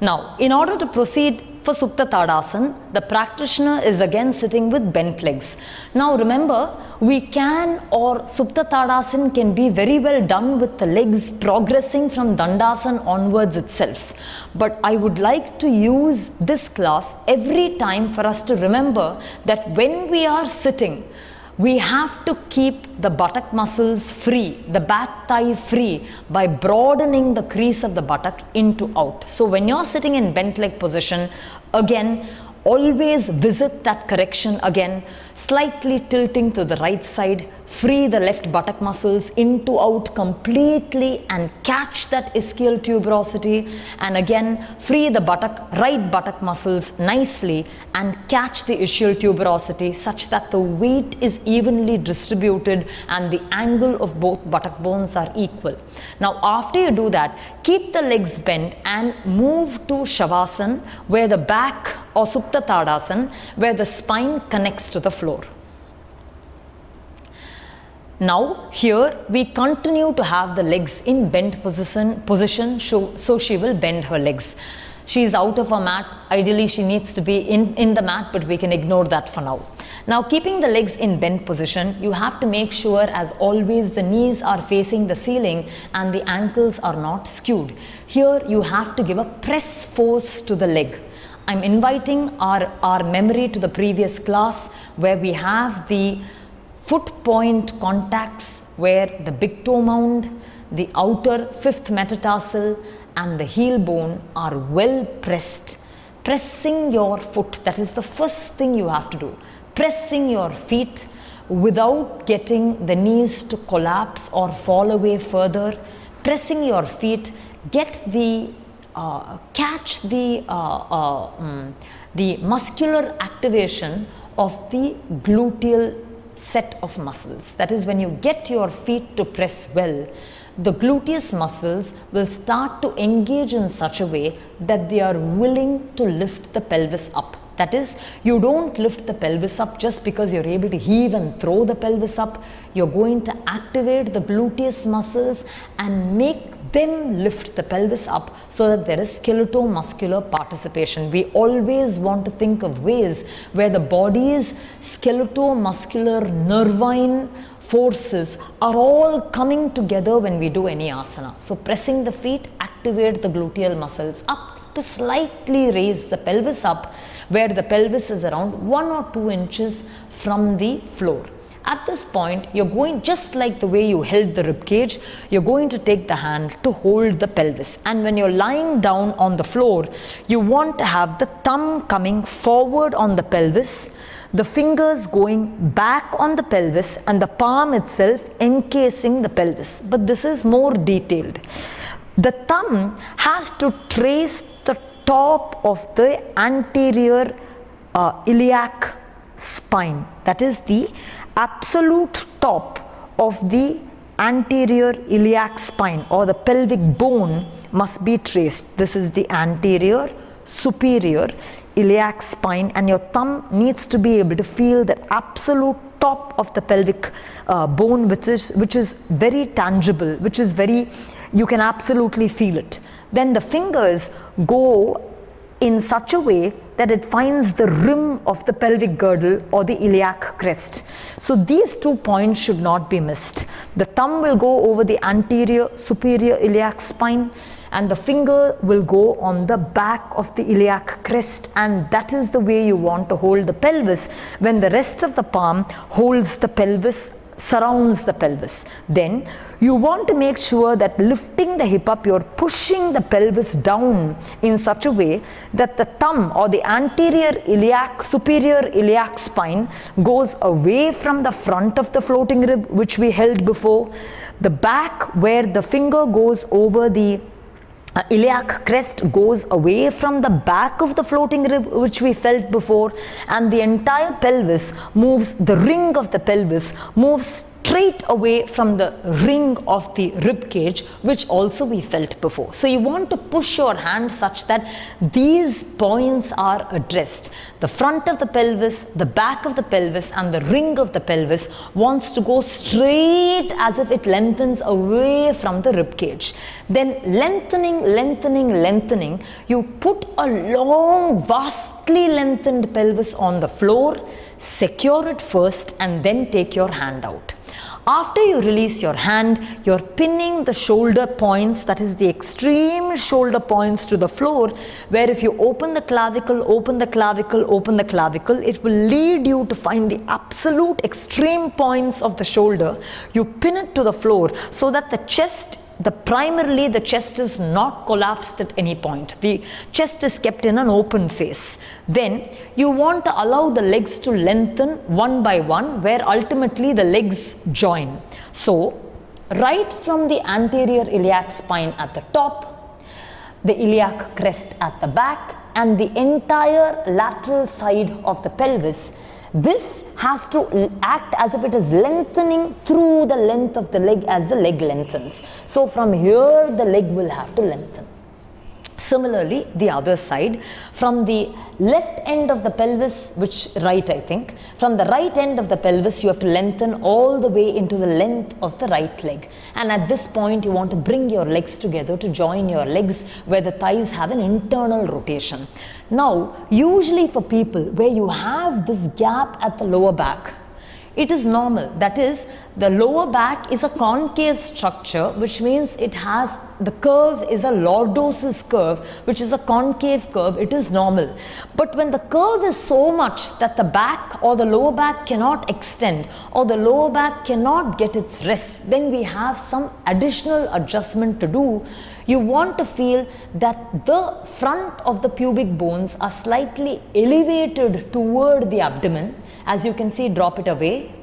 Now, in order to proceed for Supta Tadasana, the practitioner is again sitting with bent legs. Now remember, we can, or Supta Tadasana can be very well done with the legs progressing from Dandasana onwards itself. But I would like to use this class every time for us to remember that when we are sitting, we have to keep the buttock muscles free, the back thigh free, by broadening the crease of the buttock into out. So when you're sitting in bent leg position, again, always visit that correction again, slightly tilting to the right side, free the left buttock muscles into out completely and catch that ischial tuberosity, and again free the right buttock muscles nicely and catch the ischial tuberosity such that the weight is evenly distributed and the angle of both buttock bones are equal. Now after you do that, keep the legs bent and move to Shavasana, where the back, or Supta Tadasana, where the spine connects to the floor. Now here we continue to have the legs in bent position, so she will bend her legs. She is out of her mat. Ideally she needs to be in the mat, but we can ignore that for now. Now keeping the legs in bent position, you have to make sure, as always, the knees are facing the ceiling and the ankles are not skewed. Here you have to give a press force to the leg. I'm inviting our memory to the previous class where we have the foot point contacts, where the big toe mound, the outer fifth metatarsal and the heel bone are well pressed. Pressing your foot, that is the first thing you have to do. Pressing your feet without getting the knees to collapse or fall away further. Pressing your feet, get the catch the muscular activation of the gluteal set of muscles. That is, when you get your feet to press well, the gluteus muscles will start to engage in such a way that they are willing to lift the pelvis up. That is, you don't lift the pelvis up just because you're able to heave and throw the pelvis up. You're going to activate the gluteus muscles and make them lift the pelvis up so that there is skeletal-muscular participation. We always want to think of ways where the body's skeletal-muscular nervine forces are all coming together when we do any asana. So pressing the feet, activate the gluteal muscles up to slightly raise the pelvis up, where the pelvis is around 1 or 2 inches from the floor. At this point, you're going, just like the way you held the rib cage, you're going to take the hand to hold the pelvis. And when you're lying down on the floor, you want to have the thumb coming forward on the pelvis, the fingers going back on the pelvis, and the palm itself encasing the pelvis. But this is more detailed. The thumb has to trace the top of the anterior iliac spine. That is, the absolute top of the anterior iliac spine, or the pelvic bone, must be traced. This is the anterior superior iliac spine, and your thumb needs to be able to feel the absolute top of the pelvic bone, which is very tangible, which is very, you can absolutely feel it. Then the fingers go in such a way that it finds the rim of the pelvic girdle or the iliac crest. So these 2 points should not be missed. The thumb will go over the anterior superior iliac spine, and the finger will go on the back of the iliac crest, and that is the way you want to hold the pelvis when the rest of the palm holds the pelvis, surrounds the pelvis. Then you want to make sure that lifting the hip up, you're pushing the pelvis down in such a way that the thumb, or the anterior iliac, superior iliac spine, goes away from the front of the floating rib, which we held before. The back, where the finger goes over the iliac crest, goes away from the back of the floating rib, which we felt before, and the entire pelvis moves, the ring of the pelvis moves straight away from the ring of the rib cage, which also we felt before. So you want to push your hand such that these points are addressed. The front of the pelvis, the back of the pelvis, and the ring of the pelvis wants to go straight as if it lengthens away from the rib cage. Then lengthening, you put a long, vastly lengthened pelvis on the floor, secure it first, and then take your hand out. After you release your hand, you're pinning the shoulder points, that is the extreme shoulder points, to the floor, where if you open the clavicle, it will lead you to find the absolute extreme points of the shoulder. You pin it to the floor so that the chest, primarily the chest is not collapsed at any point. The chest is kept in an open face. Then you want to allow the legs to lengthen one by one, where ultimately the legs join. So right from the anterior iliac spine at the top, the iliac crest at the back, and the entire lateral side of the pelvis, this has to act as if it is lengthening through the length of the leg as the leg lengthens. So from here the leg will have to lengthen. Similarly, the other side, from the left end of the pelvis, from the right end of the pelvis, you have to lengthen all the way into the length of the right leg. And at this point, you want to bring your legs together to join your legs where the thighs have an internal rotation. Now, usually for people where you have this gap at the lower back, it is normal. That is, the lower back is a concave structure, which means it has, the curve is a lordosis curve, which is a concave curve. It is normal. But when the curve is so much that the back or the lower back cannot extend, or the lower back cannot get its rest, then we have some additional adjustment to do. You want to feel that the front of the pubic bones are slightly elevated toward the abdomen. As you can see, drop it away,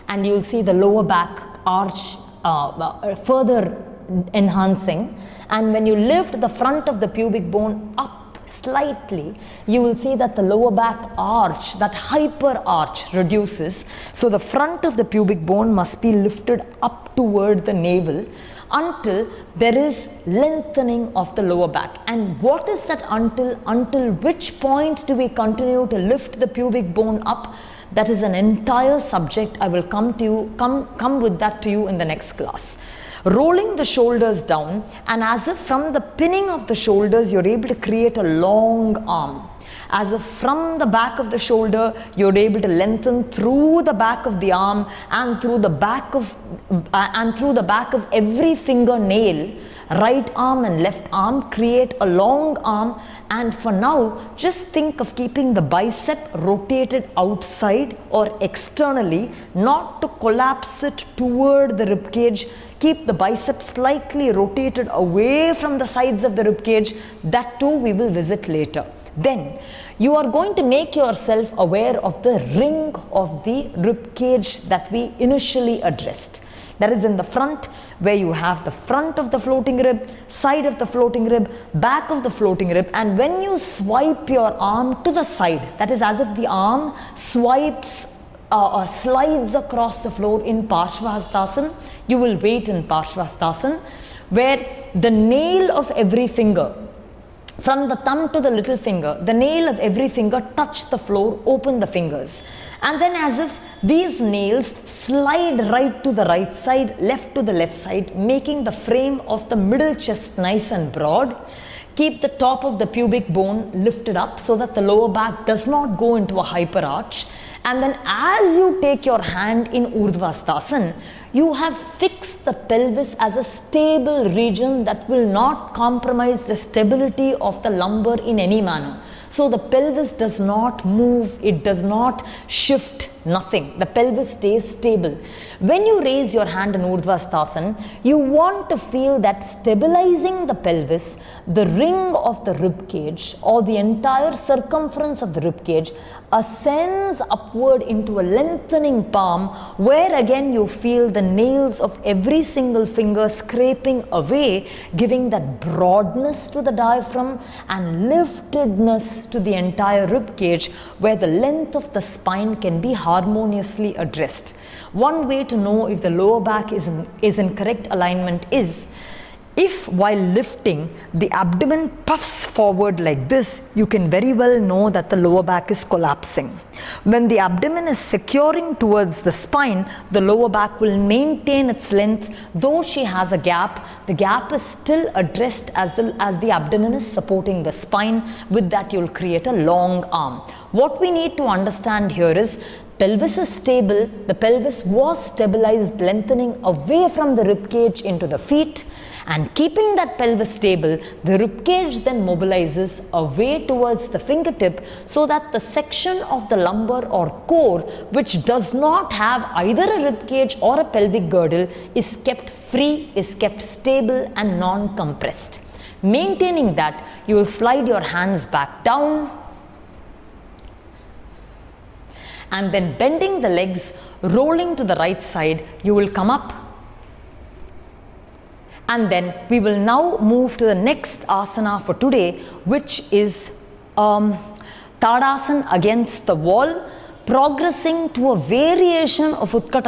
and you'll see the lower back arch further enhancing. And when you lift the front of the pubic bone up slightly, you will see that the lower back arch, that hyper arch, reduces. So the front of the pubic bone must be lifted up toward the navel until there is lengthening of the lower back. And what is that until? Until which point do we continue to lift the pubic bone up? That is an entire subject. I will come with that to you in the next class. Rolling the shoulders down, and as if from the pinning of the shoulders, you're able to create a long arm. As if from the back of the shoulder, you're able to lengthen through the back of the arm and through the back of every fingernail. Right arm and left arm, create a long arm. And for now, just think of keeping the bicep rotated outside or externally, not to collapse it toward the rib cage. Keep the bicep slightly rotated away from the sides of the rib cage. That too we will visit later. Then you are going to make yourself aware of the ring of the rib cage that we initially addressed. That is in the front, where you have the front of the floating rib, side of the floating rib, back of the floating rib. And when you swipe your arm to the side, that is as if the arm swipes or slides across the floor in Parsvakonasana, you will wait in Parsvakonasana, where the nail of every finger, from the thumb to the little finger, the nail of every finger touch the floor, open the fingers. And then as if these nails slide right to the right side, left to the left side, making the frame of the middle chest nice and broad. Keep the top of the pubic bone lifted up so that the lower back does not go into a hyper arch. And then as you take your hand in Urdhvasthasana, you have fixed the pelvis as a stable region that will not compromise the stability of the lumbar in any manner. So the pelvis does not move, it does not shift, nothing. The pelvis stays stable. When you raise your hand in Urdhvasthasana, you want to feel that stabilizing the pelvis, the ring of the rib cage or the entire circumference of the rib cage ascends upward into a lengthening palm, where again you feel the nails of every single finger scraping away, giving that broadness to the diaphragm and liftedness to the entire rib cage, where the length of the spine can be harmoniously addressed. One way to know if the lower back is in correct alignment is, if while lifting the abdomen puffs forward like this, you can very well know that the lower back is collapsing. When the abdomen is securing towards the spine, the lower back will maintain its length. Though she has a gap, the gap is still addressed as the abdomen is supporting the spine. With that, you will create a long arm. What we need to understand here is, pelvis is stable, the pelvis was stabilized, lengthening away from the rib cage into the feet. And keeping that pelvis stable, the rib cage then mobilizes away towards the fingertip, so that the section of the lumbar or core which does not have either a rib cage or a pelvic girdle is kept free, is kept stable and non-compressed. Maintaining that, you will slide your hands back down and then bending the legs, rolling to the right side, you will come up. And then we will now move to the next asana for today, which is Tadasana against the wall, progressing to a variation of Utkatasana.